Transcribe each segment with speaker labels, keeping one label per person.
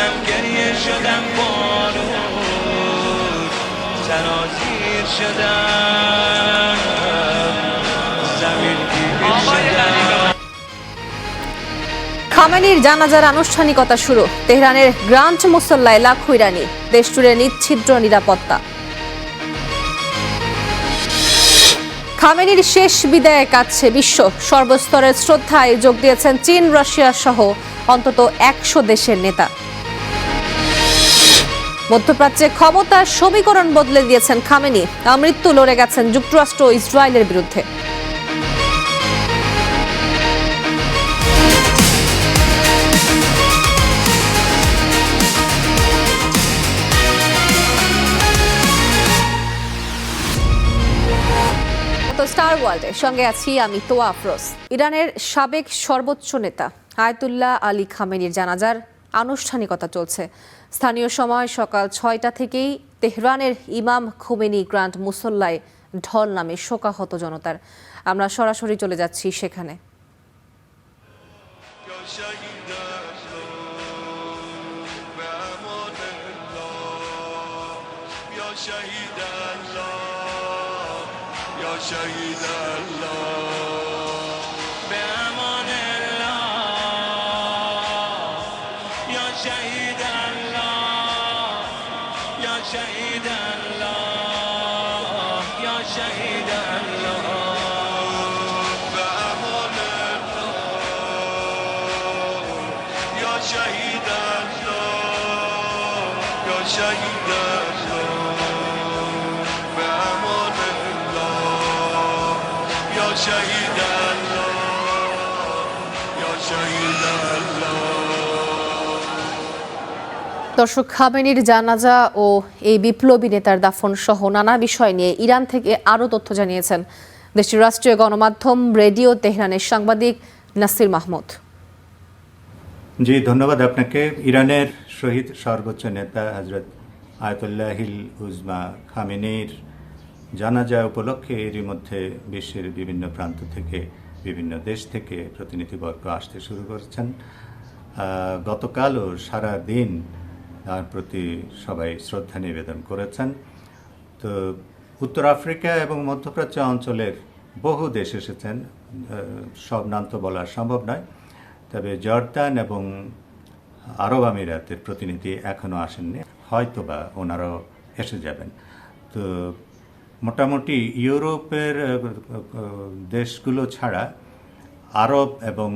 Speaker 1: شدم گریه شدم بارون سرازیر شدم زمین گیر شدم
Speaker 2: খামেনির জানাজার আনুষ্ঠানিকতা শুরু। তেহরানের গ্র্যান্ড মুসল্লায় লাখো ইরানি, দেশজুড়ে নিচ্ছিদ্র নিরাপত্তা। খামেনির শেষ বিদায়ে কাঁদছে বিশ্ব। সর্বস্তরের শ্রদ্ধায় যোগ দিয়েছেন চীন, রাশিয়া সহ অন্তত 100 দেশের নেতা। মধ্যপ্রাচ্যে ক্ষমতার সমীকরণ বদলে দিয়েছেন খামেনি। আমৃত্যু লড়ে গেছেন যুক্তরাষ্ট্র ও ইসরায়েলের বিরুদ্ধে। স্টার ওয়ার্ল্ডের সঙ্গে আছি আমি তোয়া আফরোজ। ইরানের সাবেক সর্বোচ্চ নেতা আয়াতুল্লাহ আলী খামেনির জানাজার আনুষ্ঠানিকতা চলছে। স্থানীয় সময় সকাল 6টা থেকেই তেহরানের ইমাম খোমেনি গ্র্যান্ড মুসল্লায় ঢল নামে শোকাহত জনতার। আমরা সরাসরি চলে যাচ্ছি সেখানে।
Speaker 1: شهيد الله بأمان الله يا شهيد الله يا شهيد الله يا شهيد الله بأمان الله يا شهيد الله يا شهيد شهيد الله يا شهيد الله
Speaker 2: দর্শক, খামেনির জানাজা ও এই বিপ্লবী নেতার দাফন সহ নানা বিষয় নিয়ে ইরান থেকে আরও তথ্য জানিয়েছেন দেশটির রাষ্ট্রীয় গণমাধ্যম রেডিও তেহরানের সাংবাদিক নাসির মাহমুদ।
Speaker 3: জি, ধন্যবাদ আপনাকে। ইরানের শহীদ সর্বোচ্চ নেতা হযরত আয়াতুল্লাহিল উজমা খামেনির জানাজা উপলক্ষে এরই মধ্যে বিশ্বের বিভিন্ন প্রান্ত থেকে, বিভিন্ন দেশ থেকে প্রতিনিধিবর্গ আসতে শুরু করেছেন। গতকালও সারা দিন তার প্রতি সবাই শ্রদ্ধা নিবেদন করেছেন। তো উত্তর আফ্রিকা এবং মধ্যপ্রাচ্য অঞ্চলের বহু দেশ এসেছেন, সব নাম তো বলা সম্ভব নয়। তবে জর্দান এবং আরব আমিরাতের প্রতিনিধি এখনও আসেননি, হয়তোবা ওনারাও এসে যাবেন। তো মোটামুটি ইউরোপের দেশগুলো ছাড়া আরব এবং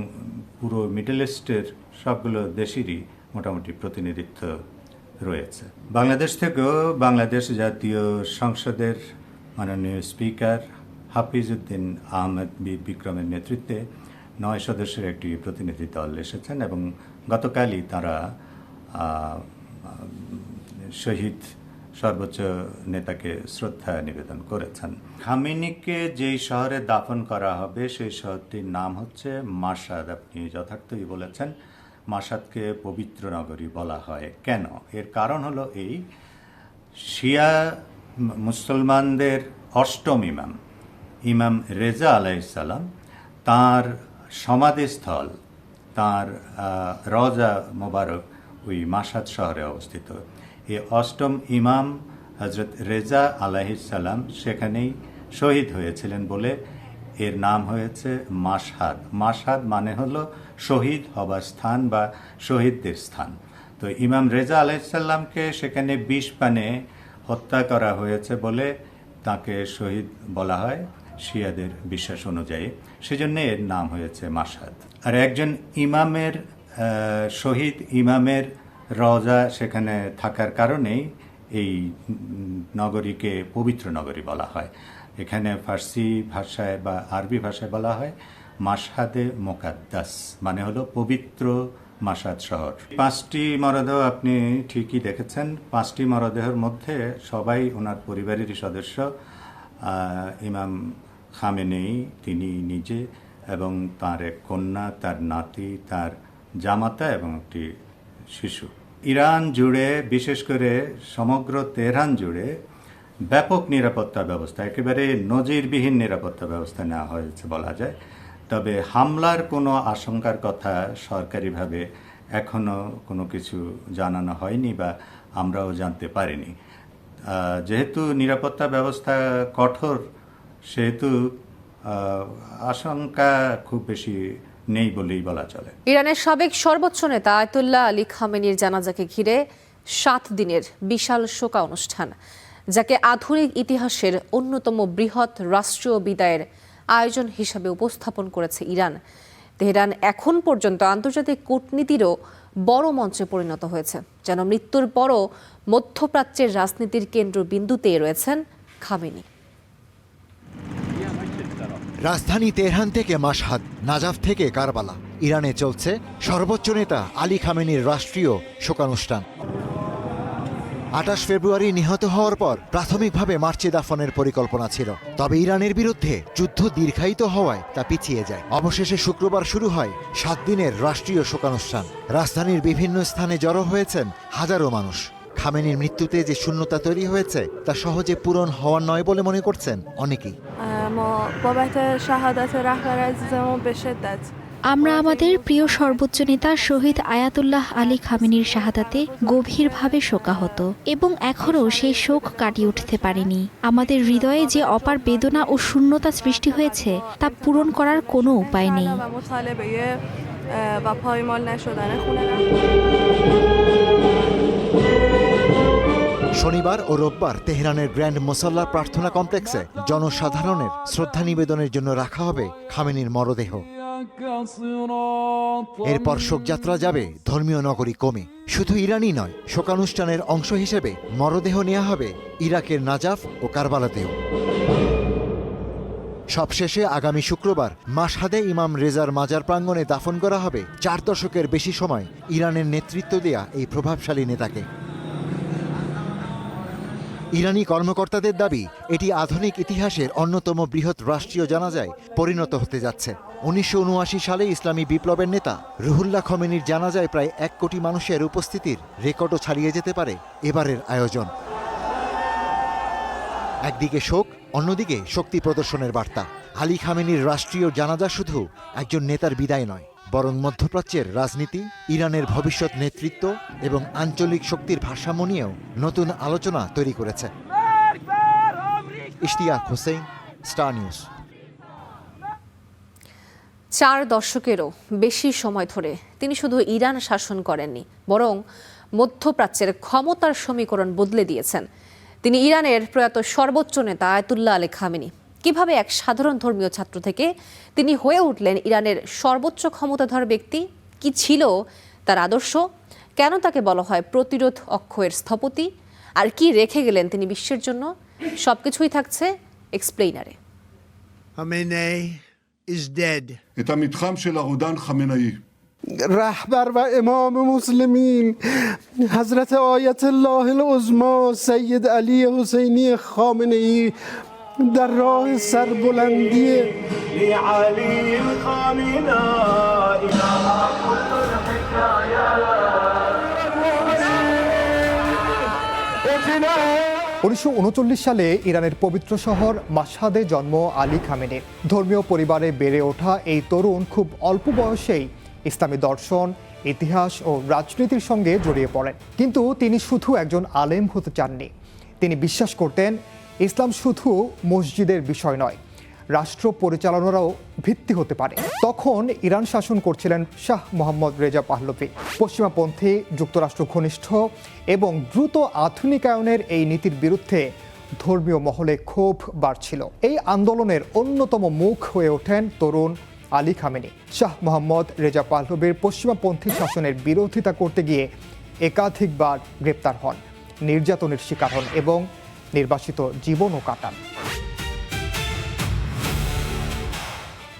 Speaker 3: পুরো মিডল ইস্টের সবগুলো দেশেরই মোটামুটি প্রতিনিধিত্ব রয়েছে। বাংলাদেশ থেকেও বাংলাদেশ জাতীয় সংসদের মাননীয় স্পিকার হাফিজউদ্দিন আহমেদ বিক্রমের নেতৃত্বে 9 সদস্যের একটি প্রতিনিধি দল এসেছেন এবং গতকালই তারা শহীদ সর্বোচ্চ নেতাকে শ্রদ্ধা নিবেদন করেছেন। খামেনিকে যেই শহরে দাফন করা হবে সেই শহরটির নাম হচ্ছে মাশহাদ। আপনি যথার্থই বলেছেন, মাশহাদকে পবিত্র নগরী বলা হয় কেন? এর কারণ হলো এই, শিয়া মুসলমানদের অষ্টম ইমাম, ইমাম রেজা আলাইহিসসালাম, তাঁর সমাধিস্থল, তাঁর রওজা মোবারক ওই মাশহাদ শহরে অবস্থিত। এই অষ্টম ইমাম হযরত রেজা আলাইহিসসালাম সেখানেই শহীদ হয়েছিলেন বলে এর নাম হয়েছে মাশহাদ। মাশহাদ মানে হলো শহীদ হবার স্থান বা শহীদদের স্থান। তো ইমাম রেজা আলাইহিসসালামকে সেখানে 20 পানে হত্যা করা হয়েছে বলে তাকে শহীদ বলা হয় শিয়াদের বিশ্বাস অনুযায়ী, সেজন্য এর নাম হয়েছে মাশহাদ। আর একজন ইমামের শহীদ ইমামের রওজা সেখানে থাকার কারণেই এই নগরীকে পবিত্র নগরী বলা হয়। এখানে ফার্সি ভাষায় বা আরবি ভাষায় বলা হয় মাশহাদে মোকাদ্দাস, মানে হলো পবিত্র মাশহাদ শহর। 5টি মরদেহ আপনি ঠিকই দেখেছেন। 5টি মরদেহের মধ্যে সবাই ওনার পরিবারেরই সদস্য। ইমাম খামেনি তিনি নিজে এবং তার এক কন্যা, তার নাতি, তার জামাতা এবং একটি শিশু। ইরান জুড়ে, বিশেষ করে সমগ্র তেহরান জুড়ে ব্যাপক নিরাপত্তা ব্যবস্থা, একেবারে নজিরবিহীন নিরাপত্তা ব্যবস্থা নেওয়া হয়েছে বলা যায়। তবে হামলার কোনো আশঙ্কার কথা সরকারিভাবে এখনও কোনো কিছু জানানো হয়নি বা আমরাও জানতে পারিনি। যেহেতু নিরাপত্তা ব্যবস্থা কঠোর, সেহেতু আশঙ্কা খুব বেশি নেই বলেই বলা চলে।
Speaker 2: ইরানের সাবেক সর্বোচ্চ নেতা আয়াতুল্লাহ আলী খামেনির জানাজাকে ঘিরে 7 দিনের বিশাল শোকা অনুষ্ঠান, যাকে আধুনিক ইতিহাসের অন্যতম বৃহৎ রাষ্ট্রীয় বিদায়ের আয়োজন হিসাবে উপস্থাপন করেছে ইরান। তেহরান এখন পর্যন্ত আন্তর্জাতিক কূটনীতিরও বড় মঞ্চে পরিণত হয়েছে, যেন মৃত্যুর পরও মধ্যপ্রাচ্যের রাজনীতির কেন্দ্রবিন্দুতেই রয়েছেন খামেনি।
Speaker 4: রাজধানী তেহরান থেকে মাশহাদ, নাজাফ থেকে কারবালা, ইরানে চলছে সর্বোচ্চ নেতা আলী খামেনির রাষ্ট্রীয় শোকানুষ্ঠান। 28 ফেব্রুয়ারি নিহত হওয়ার পর প্রাথমিকভাবে মার্চে দাফনের পরিকল্পনা ছিল, তবে ইরানের বিরুদ্ধে যুদ্ধ দীর্ঘায়িত হওয়ায় তা পিছিয়ে যায়। অবশেষে শুক্রবার শুরু হয় 7 দিনের রাষ্ট্রীয় শোকানুষ্ঠান। রাজধানীর বিভিন্ন স্থানে জড়ো হয়েছেন হাজারো মানুষ। খামেনির মৃত্যুতে যে শূন্যতা তৈরি হয়েছে তা সহজে পূরণ হওয়ার নয় বলে মনে করছেন অনেকেই।
Speaker 5: আমরা আমাদের প্রিয় সর্বোচ্চ নেতা শহীদ আয়াতুল্লাহ আলী খামেনির শাহাদাতে গভীরভাবে শোকাহত এবং এখনও সেই শোক কাটিয়ে উঠতে পারেনি। আমাদের হৃদয়ে যে অপার বেদনা ও শূন্যতা সৃষ্টি হয়েছে তা পূরণ করার কোনো উপায় নেই।
Speaker 4: শনিবার ও রোববার তেহরানের গ্র্যান্ড মোসাল্লা প্রার্থনা কমপ্লেক্সে জনসাধারণের শ্রদ্ধা নিবেদনের জন্য রাখা হবে খামেনির মরদেহ। এরপর শোকযাত্রা যাবে ধর্মীয় নগরী কোমে। শুধু ইরানই নয়, শোকানুষ্ঠানের অংশ হিসেবে মরদেহ নেওয়া হবে ইরাকের নাজাফ ও কারবালাতেও। সবশেষে আগামী শুক্রবার মাশহাদে ইমাম রেজার মাজার প্রাঙ্গণে দাফন করা হবে 4 দশকের বেশি সময় ইরানের নেতৃত্ব দেয়া এই প্রভাবশালী নেতাকে। ইরানি কর্মকর্তাদের দাবি, এটি আধুনিক ইতিহাসের অন্যতম বৃহৎ রাষ্ট্রীয় জানাজায় পরিণত হতে যাচ্ছে। 1979 সালে ইসলামী বিপ্লবের নেতা রুহুল্লাহ খমেনির জানাজায় প্রায় 1 কোটি মানুষের উপস্থিতির রেকর্ডও ছাড়িয়ে যেতে পারে এবারের আয়োজন। একদিকে শোক, অন্যদিকে শক্তি প্রদর্শনের বার্তা। আলী খামেনির রাষ্ট্রীয় জানাজা শুধু একজন নেতার বিদায় নয়, বরং মধ্যপ্রাচ্যের রাজনীতি, ইরানের ভবিষ্যৎ নেতৃত্ব এবং আঞ্চলিক শক্তির ভারসাম্য নিয়েও নতুন আলোচনা তৈরি করেছে। Ishtiaq Hossain, star news.
Speaker 2: 4 দশকেরও বেশি সময় ধরে তিনি শুধু ইরান শাসন করেননি, বরং মধ্যপ্রাচ্যের ক্ষমতার সমীকরণ বদলে দিয়েছেন। তিনি ইরানের প্রয়াত সর্বোচ্চ নেতা আয়াতুল্লাহ আলী খামেনি। কিভাবে এক সাধারণ ধর্মীয় ছাত্র থেকে তিনি হয়ে উঠলেন ইরানের সর্বোচ্চ ক্ষমতাধর ব্যক্তি? কি ছিল তার আদর্শ? কেন তাকে বলা হয় প্রতিরোধ অক্ষয়ের স্থপতি? আর কি রেখে গেলেন তিনি বিশ্বের জন্য? সবকিছুই থাকছে এক্সপ্লেইনারে।
Speaker 6: Khamenei is dead.
Speaker 7: את המתחם של הרודן חמינאי.
Speaker 8: رهبر و امام مسلمین حضرت آیت الله العظما سید علی حسینی خامنه‌ای در راه سربلندی
Speaker 1: لعلي خامنه‌ای
Speaker 9: 1939 সালে ইরানের পবিত্র শহর মাশহাদে জন্ম আলী খামেনির। ধর্মীয় পরিবারে বেড়ে ওঠা এই তরুণ খুব অল্প বয়সেই ইসলামী দর্শন, ইতিহাস ও রাজনীতির সঙ্গে জড়িয়ে পড়েন। কিন্তু তিনি শুধু একজন আলেম হতে চাননি। তিনি বিশ্বাস করতেন ইসলাম শুধু মসজিদের বিষয় নয়, রাষ্ট্র পরিচালনারও ভিত্তি হতে পারে। তখন ইরান শাসন করছিলেন শাহ মোহাম্মদ রেজা পাহলভি। পশ্চিমাপন্থী, যুক্তরাষ্ট্র ঘনিষ্ঠ এবং দ্রুত আধুনিকায়নের এই নীতির বিরুদ্ধে ধর্মীয় মহলে ক্ষোভ বাড়ছিল। এই আন্দোলনের অন্যতম মুখ হয়ে ওঠেন তরুণ আলী খামেনি। শাহ মোহাম্মদ রেজা পাহলভির পশ্চিমাপন্থী শাসনের বিরোধিতা করতে গিয়ে একাধিকবার গ্রেপ্তার হন, নির্যাতনের শিকার হন এবং নির্বাসিত জীবনও কাটান।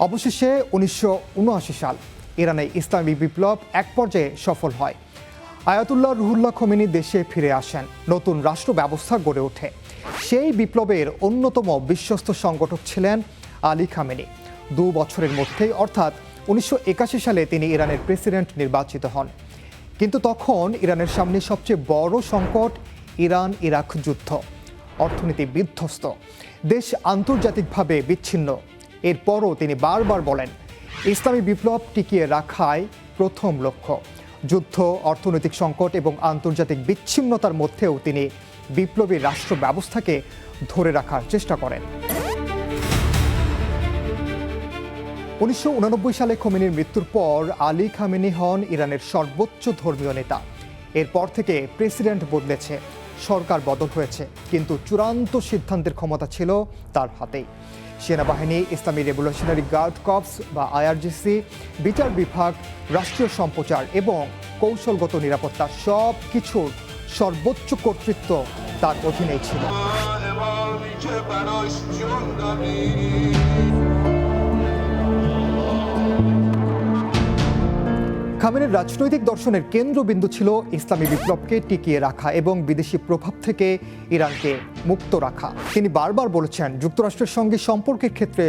Speaker 9: অবশেষে 1979 সাল ইরানে ইসলামী বিপ্লব এক পর্যায়ে সফল হয়। আয়াতুল্লাহ রুহুল্লাহ খমেনি দেশে ফিরে আসেন, নতুন রাষ্ট্র ব্যবস্থা গড়ে ওঠে। সেই বিপ্লবের অন্যতম বিশ্বস্ত সংগঠক ছিলেন আলী খামেনি। 2 বছরের মধ্যেই অর্থাৎ 1981 সালে তিনি ইরানের প্রেসিডেন্ট নির্বাচিত হন। কিন্তু তখন ইরানের সামনে সবচেয়ে বড় সংকট ইরান ইরাক যুদ্ধ। অর্থনীতি বিধ্বস্ত, দেশ আন্তর্জাতিকভাবে বিচ্ছিন্ন। এরপরও তিনি বারবার বলেন, ইসলামী বিপ্লব টিকিয়ে রাখাই প্রথম লক্ষ্য। যুদ্ধ, অর্থনৈতিক সংকট এবং আন্তর্জাতিক বিচ্ছিন্নতার মধ্যেও তিনি বিপ্লবী রাষ্ট্র ব্যবস্থাকে ধরে রাখার চেষ্টা করেন। 1989 সালে খোমেনির মৃত্যুর পর আলী খামেনি হন ইরানের সর্বোচ্চ ধর্মীয় নেতা। এরপর থেকে প্রেসিডেন্ট বদলেছে, সরকার বদল হয়েছে, কিন্তু চূড়ান্ত সিদ্ধান্তের ক্ষমতা ছিল তার হাতেই। সেনাবাহিনী, ইসলামী রেভলিউশনারি গার্ড কর্পস বা আইআরজিসি, বিচার বিভাগ, রাষ্ট্রীয় সম্প্রচার এবং কৌশলগত নিরাপত্তা সব কিছুর সর্বোচ্চ কর্তৃত্ব তার অধীনেই ছিল। খামেনির রাজনৈতিক দর্শনের কেন্দ্রবিন্দু ছিল ইসলামী বিপ্লবকে টিকিয়ে রাখা এবং বিদেশি প্রভাব থেকে ইরানকে মুক্ত রাখা। তিনি বারবার বলেছেন, যুক্তরাষ্ট্রের সঙ্গে সম্পর্কের ক্ষেত্রে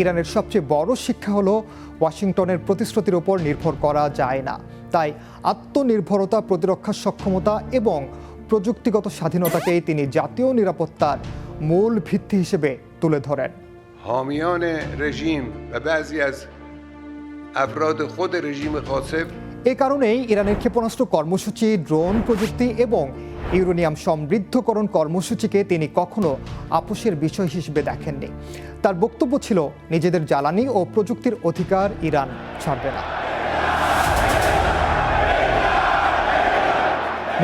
Speaker 9: ইরানের সবচেয়ে বড় শিক্ষা হলো ওয়াশিংটনের প্রতিশ্রুতির উপর নির্ভর করা যায় না। তাই আত্মনির্ভরতা, প্রতিরক্ষা সক্ষমতা এবং প্রযুক্তিগত স্বাধীনতাকেই তিনি জাতীয় নিরাপত্তার মূল ভিত্তি হিসেবে তুলে ধরেন।
Speaker 10: حامیان رژیم و بعضی از افراد خود رژیم غاصب
Speaker 9: এ কারণেই ইরানের ক্ষেপণাস্ত্র কর্মসূচি, ড্রোন প্রযুক্তি এবং ইউরেনিয়াম সমৃদ্ধকরণ কর্মসূচিকে তিনি কখনো আপোষের বিষয় হিসেবে দেখেননি। তার বক্তব্য ছিল, নিজেদের জ্বালানি ও প্রযুক্তির অধিকার ইরান ছাড়বে না।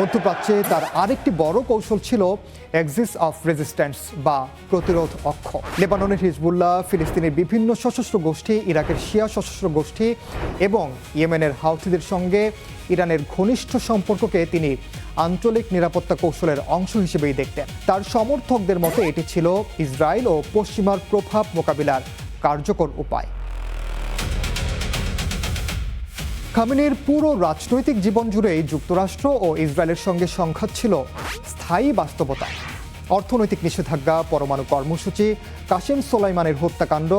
Speaker 9: মধ্যপ্রাচ্যে তার আরেকটি বড় কৌশল ছিল এক্সিস অফ রেজিস্ট্যান্স বা প্রতিরোধ অক্ষ। লেবাননের হিজবুল্লাহ, ফিলিস্তিনের বিভিন্ন সশস্ত্র গোষ্ঠী, ইরাকের শিয়া সশস্ত্র গোষ্ঠী এবং ইয়েমেনের হাউথিদের সঙ্গে ইরানের ঘনিষ্ঠ সম্পর্ককে তিনি আঞ্চলিক নিরাপত্তা কৌশলের অংশ হিসেবেই দেখতেন। তার সমর্থকদের মতে এটি ছিল ইসরায়েল ও পশ্চিমার প্রভাব মোকাবিলার কার্যকর উপায়। খামেনির পুরো রাজনৈতিক জীবন জুড়েই যুক্তরাষ্ট্র ও ইসরায়েলের সঙ্গে সংঘাত ছিল স্থায়ী বাস্তবতা। অর্থনৈতিক নিষেধাজ্ঞা, পরমাণু কর্মসূচি, কাসেম সোলাইমানের হত্যাকাণ্ড,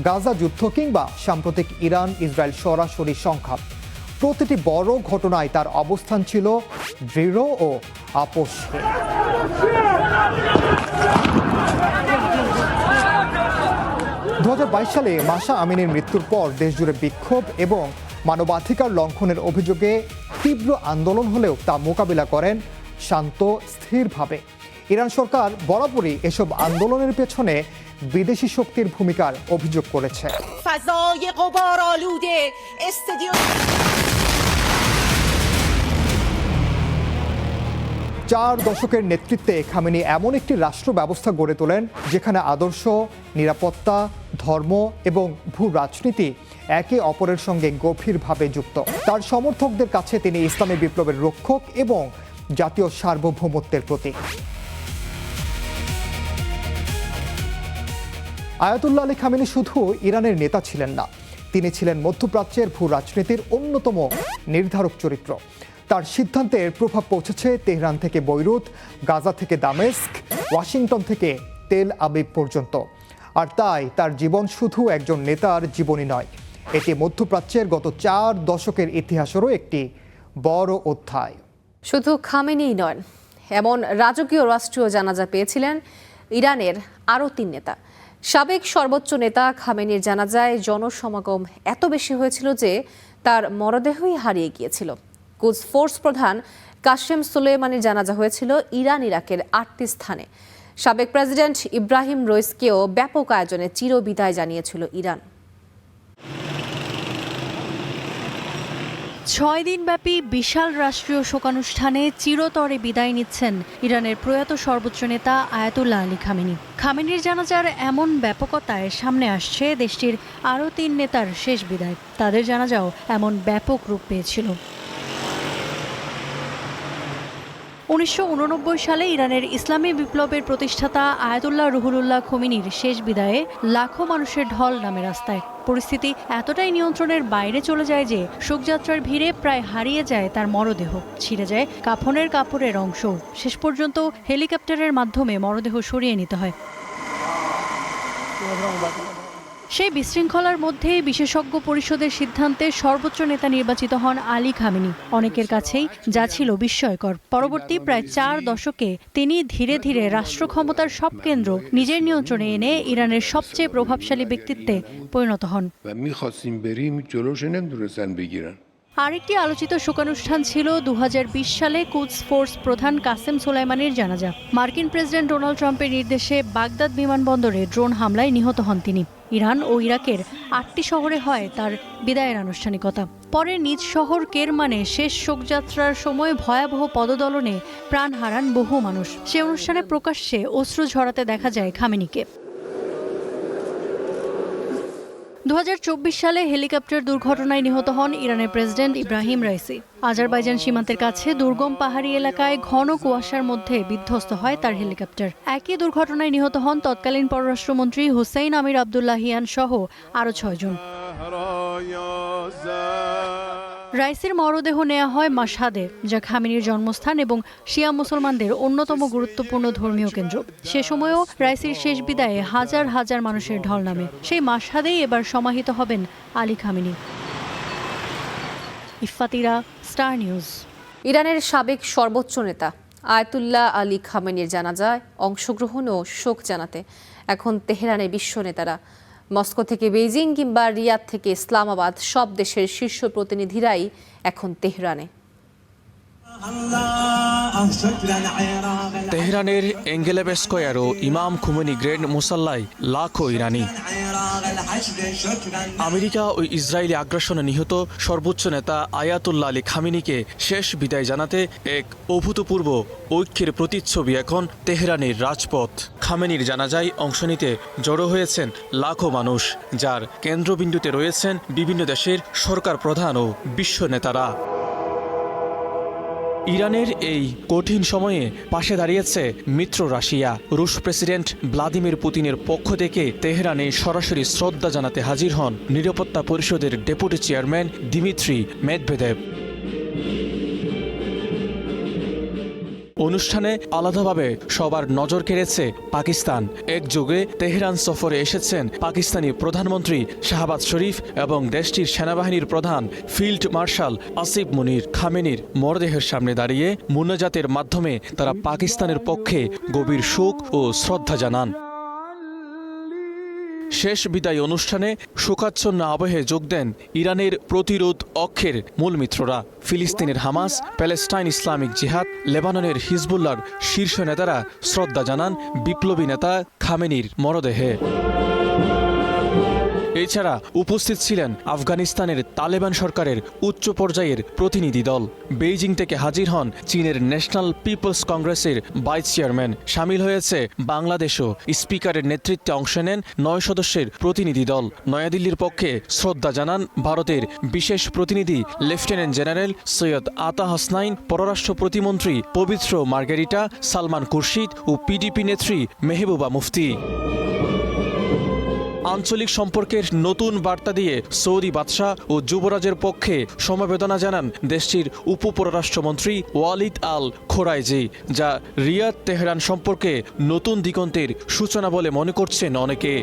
Speaker 9: গাজা যুদ্ধ কিংবা সাম্প্রতিক ইরান ইসরায়েল সরাসরি সংঘাত, প্রতিটি বড় ঘটনায় তার অবস্থান ছিল দৃঢ় ও আপোষহীন। 2022 সালে মাসা আমিনের মৃত্যুর পর দেশজুড়ে বিক্ষোভ এবং মানবাধিকার লঙ্ঘনের অভিযোগে তীব্র আন্দোলন হলেও তা মোকাবিলা করেন শান্ত, স্থিরভাবে। ইরান সরকার বরাবরই এসব আন্দোলনের পেছনে বিদেশি শক্তির ভূমিকার অভিযোগ করেছে। 4 দশকের নেতৃত্বে খামেনি এমন একটি রাষ্ট্র ব্যবস্থা গড়ে তোলেন যেখানে আদর্শ, নিরাপত্তা, ধর্ম এবং ভূ রাজনীতি একে অপরের সঙ্গে গভীরভাবে যুক্ত। তার সমর্থকদের কাছে তিনি ইসলামী বিপ্লবের রক্ষক এবং জাতীয় সার্বভৌমত্বের প্রতীক। আয়াতুল্লাহ আলী খামেনি শুধু ইরানের নেতা ছিলেন না, তিনি ছিলেন মধ্যপ্রাচ্যের ভূ রাজনীতির অন্যতম নির্ধারক চরিত্র। তার সিদ্ধান্তের প্রভাব পৌঁছেছে তেহরান থেকে বৈরুত, গাজা থেকে দামেস্ক, ওয়াশিংটন থেকে তেল আবিব পর্যন্ত। আর তাই তার জীবন শুধু একজন নেতার জীবনী নয়, এটি মধ্যপ্রাচ্যের গত 4 দশকের ইতিহাসেরও একটি বড় অধ্যায়।
Speaker 2: শুধু খামেনিই নয়, এমন রাজকীয় রাষ্ট্রীয় জানাজা পেয়েছিলেন ইরানের আরও 3 নেতা। সাবেক সর্বোচ্চ নেতা খামেনির জানাজায় জনসমাগম এত বেশি হয়েছিল যে তার মরদেহই হারিয়ে গিয়েছিল। কুদস ফোর্স প্রধান কাসেম সোলাইমানির জানাজা হয়েছিল ইরান ইরাকের 8টি স্থানে। সাবেক প্রেসিডেন্ট ইব্রাহিম রইসকেও ব্যাপক আয়োজনে চিরবিদায় জানিয়েছিল ইরান।
Speaker 11: 6 দিনব্যাপী বিশাল রাষ্ট্রীয় শোকানুষ্ঠানে চিরতরে বিদায় নিচ্ছেন ইরানের প্রয়াত সর্বোচ্চ নেতা আয়াতুল্লাহ আলী খামেনি। খামেনির জানাজার এমন ব্যাপকতায় সামনে আসছে দেশটির আরও 3 নেতার শেষ বিদায়। তাদের জানাজাও এমন ব্যাপক রূপ পেয়েছিল। 1989 সালে ইরানের ইসলামী বিপ্লবের প্রতিষ্ঠাতা আয়াতুল্লাহ রুহুল্লাহ খোমেনির শেষ বিদায়ে লাখো মানুষের ঢল নামে রাস্তায়। পরিস্থিতি এতটাই নিয়ন্ত্রণের বাইরে চলে যায় যে শোকযাত্রার ভিড়ে প্রায় হারিয়ে যায় তার মরদেহ, ছিঁড়ে যায় কাফনের কাপড়ের অংশ। শেষ পর্যন্ত হেলিকপ্টারের মাধ্যমে মরদেহ সরিয়ে নিতে হয়। সেই বিশৃঙ্খলার মধ্যেই বিশেষজ্ঞ পরিষদের সিদ্ধান্তে সর্বোচ্চ নেতা নির্বাচিত হন আলী খামেনি। অনেকের কাছেই যা ছিল বিস্ময়কর। পরবর্তী প্রায় 4 দশকে তিনি ধীরে ধীরে রাষ্ট্র ক্ষমতার সব কেন্দ্র নিজের নিয়ন্ত্রণে এনে ইরানের সবচেয়ে প্রভাবশালী ব্যক্তিত্বে পরিণত হন। আরেকটি আলোচিত শোকানুষ্ঠান ছিল 2020 সালে কুদস ফোর্স প্রধান কাসেম সোলাইমানির জানাজা। মার্কিন প্রেসিডেন্ট ডোনাল্ড ট্রাম্পের নির্দেশে বাগদাদ বিমানবন্দরে ড্রোন হামলায় নিহত হন তিনি। ইরান ও ইরাকের 8টি শহরে হয় তার বিদায়ের আনুষ্ঠানিকতা। পরে নিজ শহর কেরমানে শেষ শোকযাত্রার সময় ভয়াবহ পদদলনে প্রাণ হারান বহু মানুষ। সে অনুষ্ঠানে প্রকাশ্যে অশ্রু ঝরাতে দেখা যায় খামেনিকে। 2024 সালে হেলিকপ্টার দুর্ঘটনায় নিহত হন ইরানের প্রেসিডেন্ট ইব্রাহিম রাইসি। আজারবাইজান সীমান্তের কাছে দুর্গম পাহাড়ি এলাকায় ঘন কুয়াশার মধ্যে বিধ্বস্ত হয় তার হেলিকপ্টার। একই দুর্ঘটনায় নিহত হন তৎকালীন পররাষ্ট্রমন্ত্রী হুসেইন আমির আবদুল্লাহিয়ান সহ আরও 6 জন। রাইসির মরদেহ নেওয়া হয় মাশহাদে, যা খামেনির জন্মস্থান এবং শিয়া মুসলমানদের অন্যতম গুরুত্বপূর্ণ ধর্মীয় কেন্দ্র। সে সময়ও রাইসির শেষ বিদায়ে হাজার হাজার মানুষের ঢল নামে। সেই মাশহাদেই এবার সমাহিত হবেন আলী খামেনি। ইফফাতিরা, স্টার নিউজ।
Speaker 2: ইরানের সাবেক সর্বোচ্চ নেতা আয়াতুল্লাহ আলী খামেনির জানাজায় অংশগ্রহণ ও শোক জানাতে এখন তেহরানে বিশ্ব নেতারা। মস্কো থেকে বেইজিং কিংবা রিয়াদ থেকে ইসলামাবাদ, সব দেশের শীর্ষ প্রতিনিধিরাই এখন তেহরানে।
Speaker 12: তেহরানের এঙ্গেলেভ স্কয়ার ও ইমাম খুমেনি গ্রেন্ড মুসাল্লায় লাখো ইরানি। আমেরিকা ও ইসরায়েলি আগ্রাসনে নিহত সর্বোচ্চ নেতা আয়াতুল্লাহ আলী খামেনিকে শেষ বিদায় জানাতে এক অভূতপূর্ব ঐক্যের প্রতিচ্ছবি এখন তেহরানের রাজপথ। খামেনির জানাজায় অংশ নিতে জড়ো হয়েছেন লাখো মানুষ, যার কেন্দ্রবিন্দুতে রয়েছেন বিভিন্ন দেশের সরকার প্রধান ও বিশ্ব নেতারা। ইরানের এই কঠিন সময়ে পাশে দাঁড়িয়েছে মিত্র রাশিয়া। রুশ প্রেসিডেন্ট ভ্লাদিমির পুতিনের পক্ষ থেকে তেহরানে সরাসরি শ্রদ্ধা জানাতে হাজির হন নিরাপত্তা পরিষদের ডেপুটি চেয়ারম্যান দিমিত্রি মেদভেদেভ। অনুষ্ঠানে আলাদাভাবে সবার নজর কেড়েছে পাকিস্তান। একযোগে তেহরান সফরে এসেছেন পাকিস্তানি প্রধানমন্ত্রী শাহবাজ শরীফ এবং দেশটির সেনাবাহিনীর প্রধান ফিল্ড মার্শাল আসিফ মুনির। খামেনির মরদেহের সামনে দাঁড়িয়ে মুনাজাতের মাধ্যমে তারা পাকিস্তানের পক্ষে গভীর শোক ও শ্রদ্ধা জানান। শেষ বিদায় অনুষ্ঠানে শোকাচ্ছন্ন আবহে যোগ দেন ইরানের প্রতিরোধ অক্ষের মূল মিত্ররা। ফিলিস্তিনের হামাস, প্যালেস্টাইন ইসলামিক জিহাদ, লেবাননের হিজবুল্লাহর শীর্ষ নেতারা শ্রদ্ধা জানান বিপ্লবী নেতা খামেনির মরদেহে। এছাড়া উপস্থিত ছিলেন আফগানিস্তানের তালেবান সরকারের উচ্চ পর্যায়ের প্রতিনিধি দল। বেইজিং থেকে হাজির হন চীনের ন্যাশনাল পিপলস কংগ্রেসের ভাইস চেয়ারম্যান। সামিল হয়েছে বাংলাদেশও। স্পিকারের নেতৃত্বে অংশ নেন 9 সদস্যের প্রতিনিধি দল। নয়াদিল্লির পক্ষে শ্রদ্ধা জানান ভারতের বিশেষ প্রতিনিধি লেফটেন্যান্ট জেনারেল সৈয়দ আতা হাসনাইন, পররাষ্ট্র প্রতিমন্ত্রী পবিত্র মার্গারিটা, সালমান খুরশিদ ও পিডিপি নেত্রী মেহবুবা মুফতি। আঞ্চলিক সম্পর্কের নতুন বার্তা দিয়ে সৌদি বাদশাহ ও যুবরাজের পক্ষে সমবেদনা জানান দেশটির উপপররাষ্ট্রমন্ত্রী ওয়ালিদ আল খোরাইজি, যা রিয়াদ তেহরান সম্পর্কে নতুন দিগন্তের সূচনা বলে মনে করছেন অনেকে।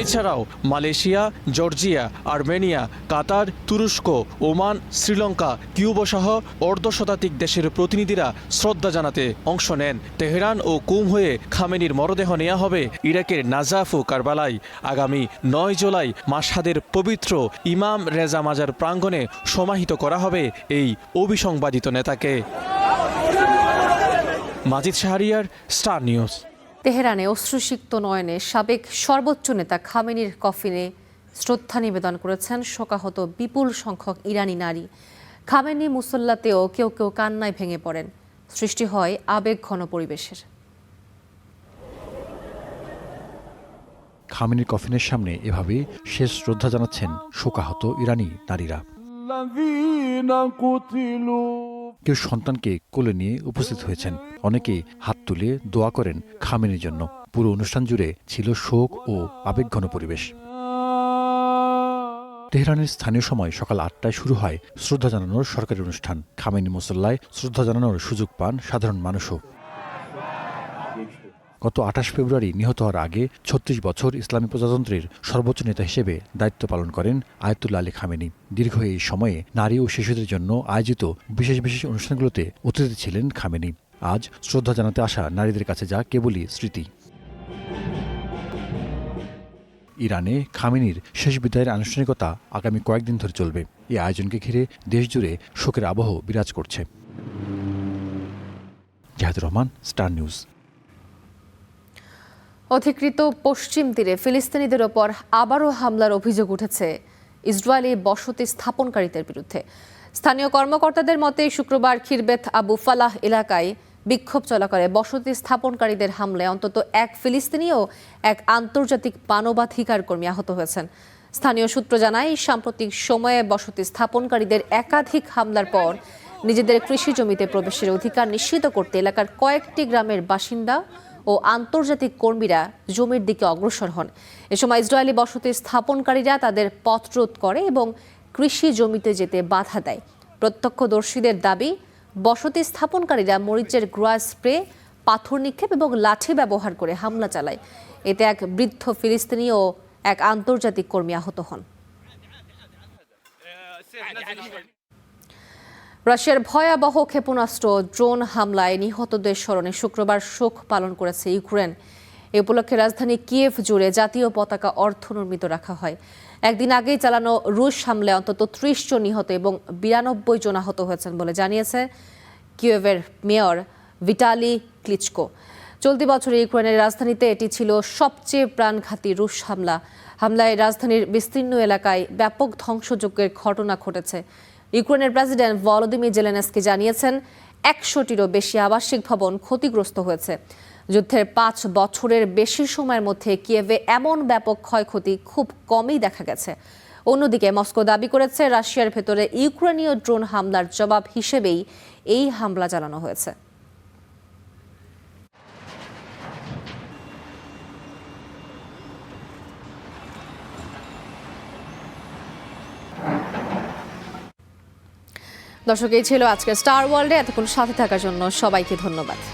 Speaker 12: এছাড়াও মালয়েশিয়া, জর্জিয়া, আর্মেনিয়া, কাতার, তুরস্ক, ওমান, শ্রীলঙ্কা, কিউবা সহ অর্ধশতাধিক দেশের প্রতিনিধিরা শ্রদ্ধা জানাতে অংশ নেন। তেহরান ও কুম হয়ে খামেনির মরদেহ নেওয়া হবে ইরাকের নাজাফ ও কারবালায়। আগামী 9 জুলাই মাশহাদের পবিত্র ইমাম রেজা মাজার প্রাঙ্গণে সমাহিত করা হবে এই অবিসংবাদিত নেতাকে। মাজিদ শাহরিয়ার, স্টার নিউজ।
Speaker 2: তেহরানে অশ্রুসিক্ত নয়নে সাবেক সর্বোচ্চ নেতা খামেনির কফিনে শ্রদ্ধা নিবেদন করেছেন শোকাহত বিপুল সংখ্যক ইরানি নারী। খামেনি মুসল্লাতেও কেউ কেউ কান্নায় ভেঙে পড়েন। সৃষ্টি হয় আবেগঘন পরিবেশের।
Speaker 13: খামেনির কফিনের সামনে এভাবে শেষ শ্রদ্ধা জানাচ্ছেন শোকাহত ইরানি নারীরা। কেউ সন্তানকে কোলে নিয়ে উপস্থিত হয়েছেন, অনেকে হাত তুলে দোয়া করেন খামেনির জন্য। পুরো অনুষ্ঠান জুড়ে ছিল শোক ও আবেগঘন পরিবেশ। তেহরানের স্থানীয় সময় সকাল 8টায় শুরু হয় শ্রদ্ধা জানানোর সরকারি অনুষ্ঠান। খামেনি মুসল্লায় শ্রদ্ধা জানানোর সুযোগ পান সাধারণ মানুষও। গত 28 ফেব্রুয়ারি নিহত হওয়ার আগে 36 বছর ইসলামী প্রজাতন্ত্রের সর্বোচ্চ নেতা হিসেবে দায়িত্ব পালন করেন আয়াতুল্লাহ আলী খামেনি। দীর্ঘ এই সময়ে নারী ও শিশুদের জন্য আয়োজিত বিশেষ বিশেষ অনুষ্ঠানগুলোতে অতিথি ছিলেন খামেনি। আজ শ্রদ্ধা জানাতে আসা নারীদের কাছে যা কেবলই স্মৃতি। ইরানে খামেনির শেষ বিদায়ের আনুষ্ঠানিকতা আগামী কয়েকদিন ধরে চলবে। এই আয়োজনকে ঘিরে দেশজুড়ে শোকের আবহ বিরাজ করছে। Zahidur Rahman, star news.
Speaker 2: অধিকৃত পশ্চিম তীরে ফিলিস্তিনিদের ওপর আবারও হামলার অভিযোগ উঠেছে ইসরায়েলি বসতি স্থাপনকারীদের বিরুদ্ধে। স্থানীয় কর্মকর্তাদের মতে শুক্রবার খিরবেত আবু ফালাহ এলাকায় বিক্ষোভ চলাকালে বসতি স্থাপনকারীদের হামলায় অন্তত এক ফিলিস্তিনি ও এক আন্তর্জাতিক মানবাধিকার কর্মী আহত হয়েছেন। স্থানীয় সূত্র জানায়, সাম্প্রতিক সময়ে বসতি স্থাপনকারীদের একাধিক হামলার পর নিজেদের কৃষি জমিতে প্রবেশের অধিকার নিশ্চিত করতে এলাকার কয়েকটি গ্রামের বাসিন্দা ও আন্তর্জাতিক কর্মীরা জমির দিকে অগ্রসর হন। এ সময় ইসরায়েলি বসতি স্থাপনকারীরা তাদের পথরোধ করে এবং কৃষি জমিতে যেতে বাধা দেয়। প্রত্যক্ষদর্শীদের দাবি, বসতি স্থাপনকারীরা মরিচের গুঁড়া স্প্রে, পাথর নিক্ষেপ এবং লাঠি ব্যবহার করে হামলা চালায়। এতে এক বৃদ্ধ ফিলিস্তিনি ও এক আন্তর্জাতিক কর্মী আহত হন। রাশিয়ার ভয়াবহ ক্ষেপণাস্ত্র ড্রোন হামলায় নিহতদের স্মরণে শুক্রবার শোক পালন করেছে ইউক্রেন। এ উপলক্ষে রাজধানী কিয়েভ জুড়ে জাতীয় পতাকা অর্ধনমিত রাখা হয়। একদিন আগেই চালানো রুশ হামলায় অন্তত ৩০ জন নিহত এবং ৯২ জন আহত হয়েছেন বলে জানিয়েছে কিয়েভের মেয়র ভিটালি ক্লিচকো। চলতি বছরে ইউক্রেনের রাজধানীতে এটি ছিল সবচেয়ে প্রাণঘাতী রুশ হামলা। হামলায় রাজধানীর বিস্তীর্ণ এলাকায় ব্যাপক ধ্বংসযজ্ঞের ঘটনা ঘটেছে। ইউক্রেনের প্রেসিডেন্ট ভলোদিমির জেলেনস্কি জানিয়েছেন ১০০টিরও বেশি আবাসিক ভবন ক্ষতিগ্রস্ত হয়েছে। যুদ্ধের ৫ বছরের বেশি সময়ের মধ্যে কিয়েভে এমন ব্যাপক ক্ষয়ক্ষতি খুব কমই দেখা গেছে। অন্যদিকে মস্কো দাবি করেছে রাশিয়ার ভেতরে ইউক্রেনীয় ড্রোন হামলার জবাব হিসেবেই এই হামলা চালানো হয়েছে। দর্শক, এই ছিল আজকের স্টার ওয়ার্ল্ডে। এতক্ষণ সাথে থাকার জন্য সবাইকে ধন্যবাদ।